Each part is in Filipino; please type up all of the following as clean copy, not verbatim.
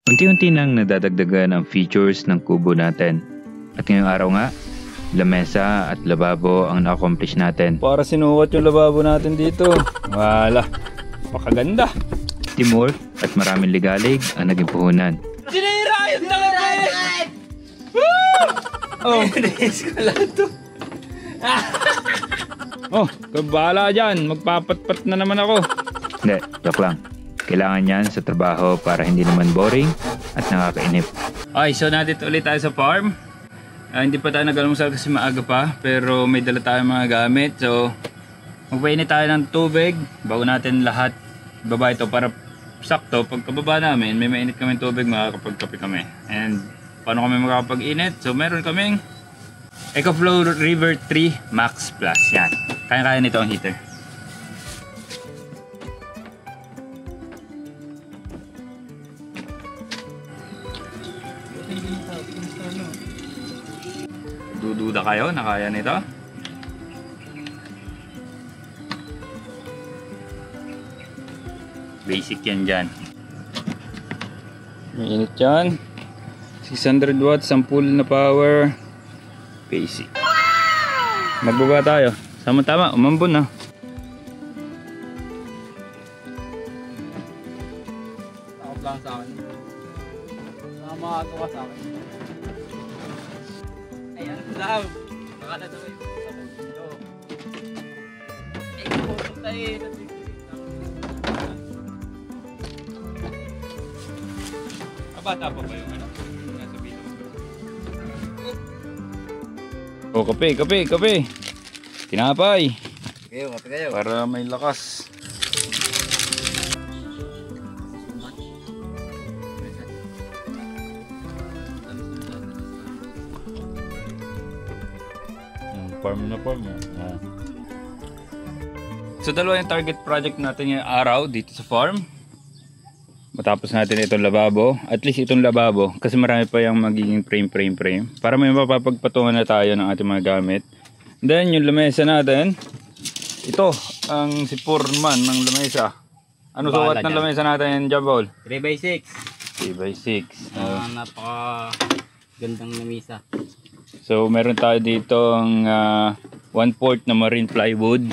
Unti-unti nang nadadagdagan ang features ng kubo natin. At ngayong araw nga, lamesa at lababo ang na-accomplish natin. Para sinuwat yung lababo natin dito. Wala, pakaganda. Teamwork at maraming ligalig ang naging puhunan. Sinira yung talaga! Oh, ko lang ito. Oh, kabala dyan. Magpapatpat na naman ako. Hindi, joke lang. Kailangan yan sa trabaho para hindi naman boring at nakakainip. Okay, so nandito ulit tayo sa farm. Hindi pa tayo nag-almusal kasi maaga pa. Pero may dala tayong mga gamit. So, magpainit tayo ng tubig bago natin lahat baba ito para sakto. Pagkababa namin, may mainit kami tubig, makakapagkape kami. And paano kami makakapag-init? So, meron kaming EcoFlow River 3 Max Plus. Yan. Kaya-kaya nito ang heater. Dududa kayo na kaya nito? Basic yan dyan. May init yan. 600 watts ang full na power. Basic. Magbaba tayo. Sama-tama, umambon na. Takot lang sa akin. Nakamato ka sa akin. Ayan lang. Baka na tuloy. Eh, pupunta tayo. Bata pa ba yung ano? Nasa video. Oh, kape. Tinapay. Kayo, kape kayo. Para may lakas. Farm na. So dalawa yung target project natin ngayong araw dito sa farm. Matapos natin itong lababo, at least itong lababo, kasi marami pa yung magiging frame. Para may mapapagpatungan na tayo ng ating mga gamit. Then yung lamesa natin, ito ang si Foreman ng lamesa. Ano sukat ng lamesa natin, Jabol? 3x6. 3x6. Napaka gandang lamesa. So meron tayo dito ang 1/4 na marine plywood.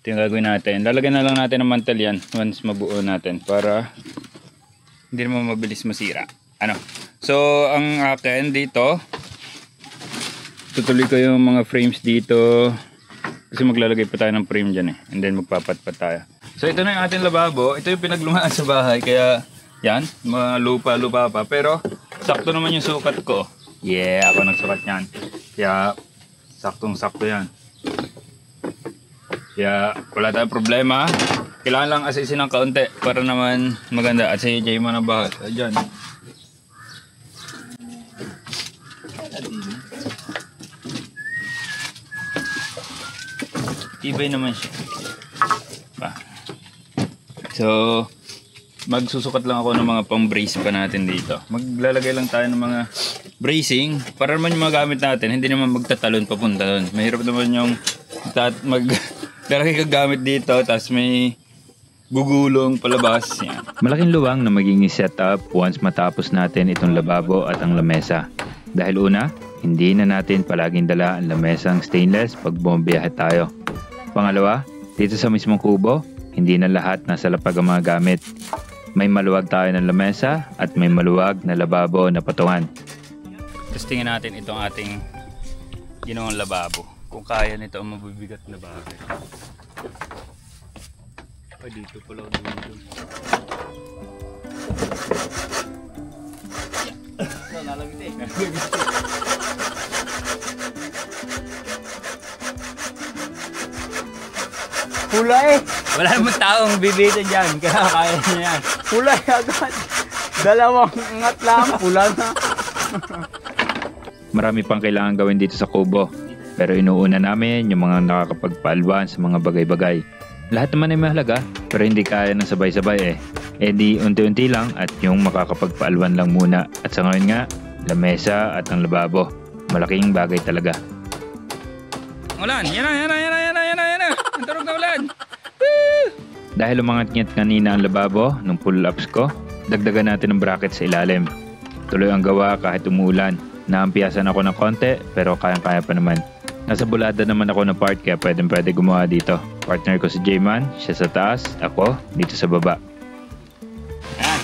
Ito yung gagawin natin. Lalagyan na lang natin ng mantel yan once mabuo natin para hindi naman mabilis masira. So ang akin dito, tutuloy ko yung mga frames dito kasi maglalagay pa tayo ng frame dyan and then magpapatpat tayo. So ito na yung ating lababo. Ito yung pinaglumaan sa bahay kaya yan, mga lupa pa, pero sakto naman yung sukat ko. Yeah, ako nagsukat yan. Kaya saktong-sakto yan. Kaya wala tayong problema. Kailangan lang asisin ng kaunti para naman maganda. At si AJ mo na ba? Diyan. Tibay naman siya. So, magsusukat lang ako ng mga pang-brace pa natin dito. Maglalagay lang tayo ng mga bracing para naman yung mga gamit natin hindi naman magtatalon papunta doon. Mahirap naman yung maglalagay ka gamit dito tapos may gugulong palabas. Yan. Malaking luwang na magiging setup once matapos natin itong lababo at ang lamesa. Dahil una, hindi na natin palaging dala ang lamesang stainless pag bumabiyahe tayo. Pangalawa, dito sa mismong kubo, hindi na lahat nasa lapag ang mga gamit. May maluwag tayo ng lamesa at may maluwag na lababo na patungan. Testingin natin itong ating ginawang lababo. Kung kaya nito ang mabibigat na bagay. Ay, dito pala dito. Nalamit eh. Pula eh. Wala naman taong bibita dyan. Kaya kaya niya yan. Pula agad. Dalawang ngat lang. Pula na. Marami pang kailangan gawin dito sa kubo. Pero inuuna namin yung mga nakakapagpaalwan sa mga bagay-bagay. Lahat naman ay mahalaga, pero hindi kaya ng sabay-sabay eh. E di unti-unti lang at yung makakapagpaalwan lang muna. At sa ngayon nga, lamesa at ang lababo. Malaking bagay talaga. Ulan! Yan na! Ang turog na ulan! Dahil umangat-ngat kanina ang lababo nung pull-ups ko, Dagdagan natin ng bracket sa ilalim. Tuloy ang gawa kahit umuulan. Naampiyasan ako ng konti pero kayang-kaya pa naman. Nasa bulada naman ako ng part kaya pwede gumawa dito. Partner ko si J-Man, siya sa taas, ako dito sa baba. Ayan,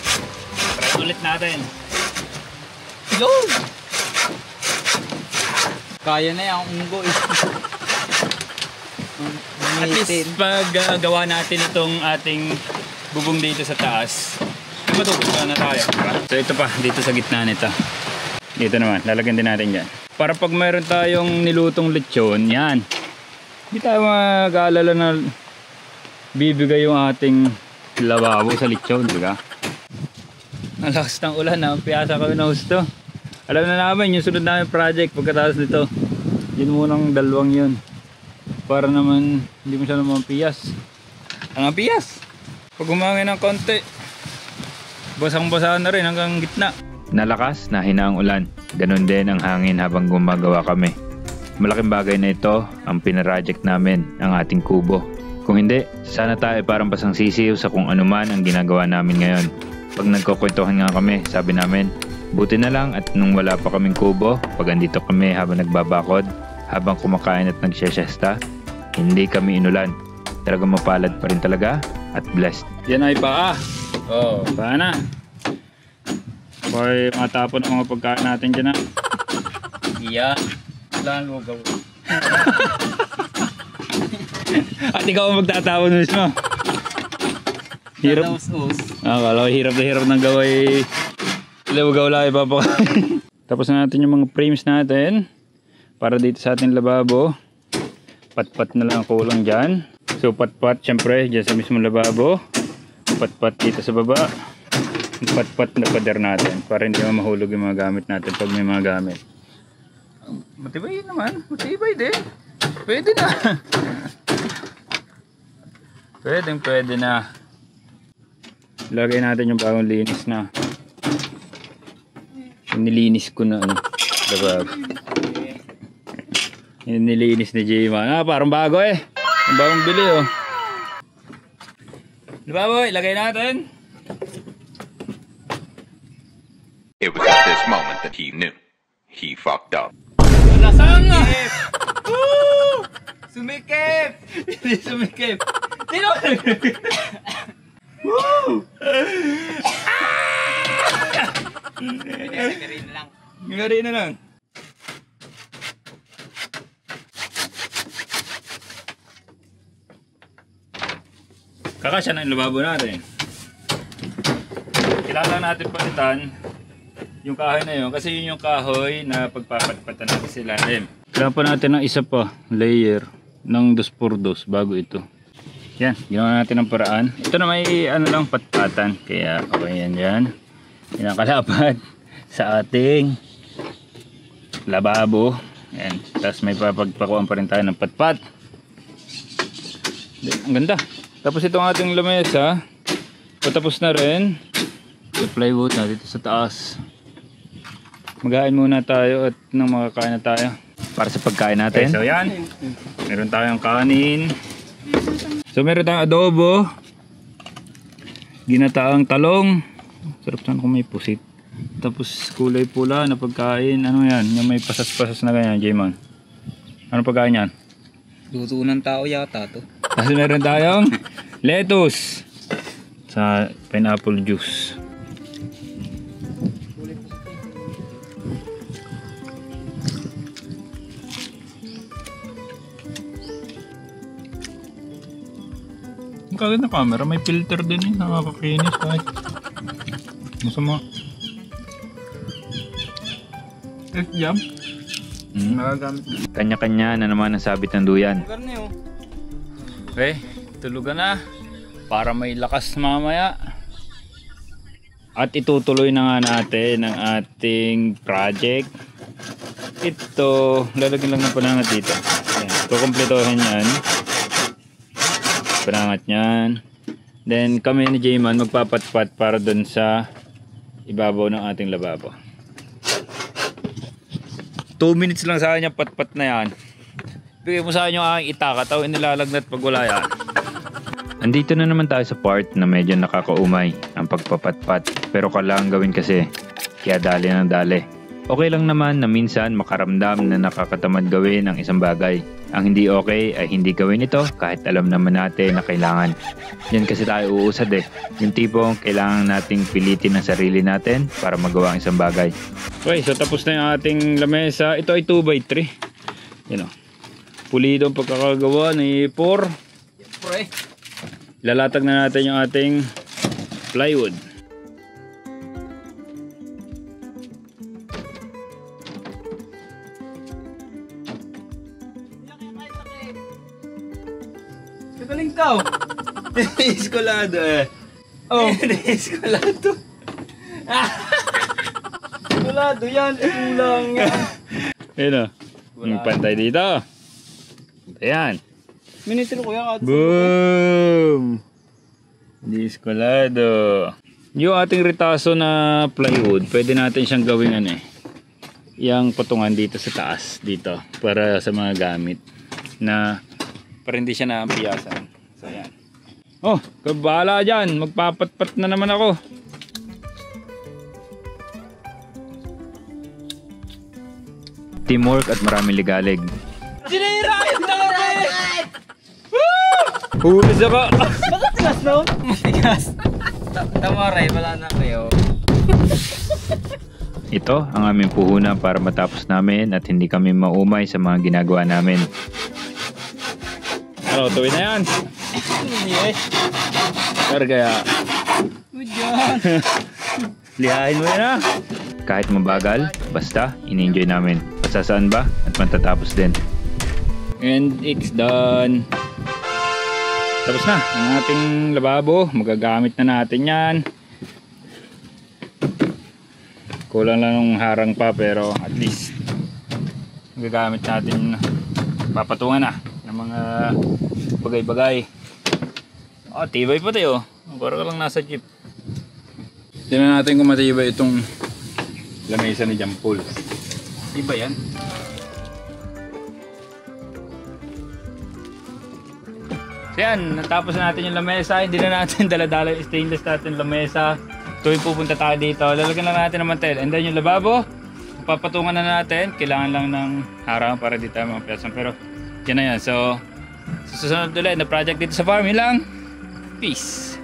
try ulit natin. Yo! Kaya na yung unggo eh. At least pag gawa natin itong ating bubong dito sa taas, matutuwa na tayo. So ito pa, dito sa gitna nito. Dito naman, lalagyan din natin dyan. Para pag mayroon tayong nilutong lechon, yan. Hindi tayo mag-aalala na bibigay yung ating lababo sa lechon, diba? Ang lakas ng ulan, piyasa kami na husto. Alam na namin, yung sunod namin project pagkatapos nito. Yun munang dalawang yun. Para naman, hindi mo siya naman piyas. Ang piyas! Pag humangin ng konti, basang-basa na rin hanggang gitna. Nalakas na hina ang ulan. Ganon din ang hangin habang gumagawa kami. Malaking bagay na ito ang pinaraject namin, ang ating kubo. Kung hindi, sana tayo parang basang sisiw sa kung ano man ang ginagawa namin ngayon. Pag nagkukwentuhan nga kami, sabi namin, buti na lang at nung wala pa kaming kubo, pag andito kami habang nagbabakod, habang kumakain at nagsiesta, hindi kami inulan. Talagang mapalad pa rin talaga at blessed. Yan ay paa. Oh, paa na. Hoy, matapon ang mga pagkain natin dyan na. Iya. Kailangan mo gawin. At ikaw ang magtatapon mismo. Hirap. Akala ko hirap na hirap ng gaway. Ilawagaw lang ipapakain. Tapos na natin yung mga frames natin. Para dito sa ating lababo. Pat-pat na lang ang kulang dyan. So pat-pat syempre dyan sa mismo lababo. Pat-pat dito sa baba. Pat-pat na pader natin para hindi mahulog yung mga gamit natin pag may mga gamit. Matibay naman. Matibay din. Pwede na. Pwede na. Lagay natin yung bagong linis na. Nilinis ko na ano. Diba? Nilinis ni J-Man. Parang bago eh. Ang bagong bili oh. Diba boy? Lagay natin. It was at this moment that he knew. He fucked up. Nasanga! Woo! Sumikip! Hindi sumikip. Sino? Woo! Ngayon lang. Ngari na lang. Kakasya na yung lababo natin. Kailangan natin palitan yung kahoy na yun kasi yun yung kahoy na pagpapatpatan natin sa ilalim. Kailangan pa natin ng isa pa layer ng 2x2 bago ito. Yan, ginawa natin ng paraan. Ito na may ano lang patpatan kaya okay yan dyan. Yan ang kalapat sa ating lababo. Yan. Tapos may papagpakuan pa rin tayo ng patpat. Ang ganda. Tapos itong ating lamesa patapos na rin. Yung plywood na dito sa taas. Maghain muna tayo at nang makakain na tayo Para sa pagkain natin. okay, so yan, meron tayong kanin. So meron tayong adobo, ginataang talong, sarap sana kung may pusit. Tapos kulay pula na pagkain. Ano yan? Yung may pasas-pasas na ganyan, J-Man. Ano pagkain yan? Luto ng tao yata to. Tapos meron tayong lettuce sa pineapple juice. Kagad na camera, may filter din eh, nakakakinis kahit masama. Jam? Nagagamit. Kanya-kanya na naman ang sabit ng duyan. Lugar na yun. Okay, tulugan na para may lakas mamaya. At itutuloy na nga natin ang ating project. Ito, lalagyan lang ng panangat dito. Ayan, kukumpletohin yan. Panangat yan. Then kami ni J-Man magpapatpat para dun sa ibabaw ng ating lababo. 2 minutes lang sa akin yung patpat na yan. Bigay mo sa akin yung aking itaka, tao inilalagnat pag wala yan. Andito na naman tayo sa part na medyo nakakaumay, ang pagpapatpat. Pero kailangan gawin kasi, kaya dali ng dali. Okay lang naman na minsan makaramdam na nakakatamad gawin ang isang bagay. Ang hindi okay ay hindi gawin ito kahit alam naman natin na kailangan. Yan kasi tayo uusad eh. Yung tipong kailangan nating pilitin ang sarili natin para magawa ang isang bagay. Okay, so tapos na yung ating lamesa. Ito ay 2x3. Yan o. Pulido ang pagkakagawa ni Por. Lalatag na natin yung ating plywood. Galing tao. Eskolado eh. Oh, eskolado. Kulado yan. Kulang yan. Ayun o. Yung pantay dito. Ayan. Minitiro ko yan. Boom! Eskolado. Yung ating ritaso na plywood, pwede natin siyang gawing ano eh. Yung patungan dito sa taas. Dito. Para sa mga gamit. Na para hindi siya naampiyasan. So ayan. Oh, kabala dyan. Magpapatpat na naman ako. Teamwork at maraming ligalig. Sinira yung dami! Hulis ako! Bakit tigas no? Matigas. Tama rin, wala na kayo. Ito ang aming puhunan para matapos namin at hindi kami maumay sa mga ginagawa namin. Ano, tuwin na yan. Hindi eh. Pero kaya, Good job. lihain mo yan ah. Kahit mabagal, basta in-enjoy namin. Pasasaan ba at matatapos din. And it's done. Tapos na ang ating lababo. Magagamit na natin yan. Kulang lang ng harang pa pero at least magagamit natin. Papatungan na ng mga bagay-bagay. Oh, tibay pa tayo. Para ka lang nasa jeep. Tingnan natin kung matibay itong lamesa ni Jampol. Iba yan. So yan, natapos na natin yung lamesa. Hindi na natin dala-dala yung stainless natin lamesa. Tuwing pupunta tayo dito, lalagyan na natin ng mantel. And then yung lababo, papatungan na natin. Kailangan lang ng harang para di tayo mga pesan. Pero yan na yan. So, susunod ulit na project dito sa farm. Yun lang. Peace.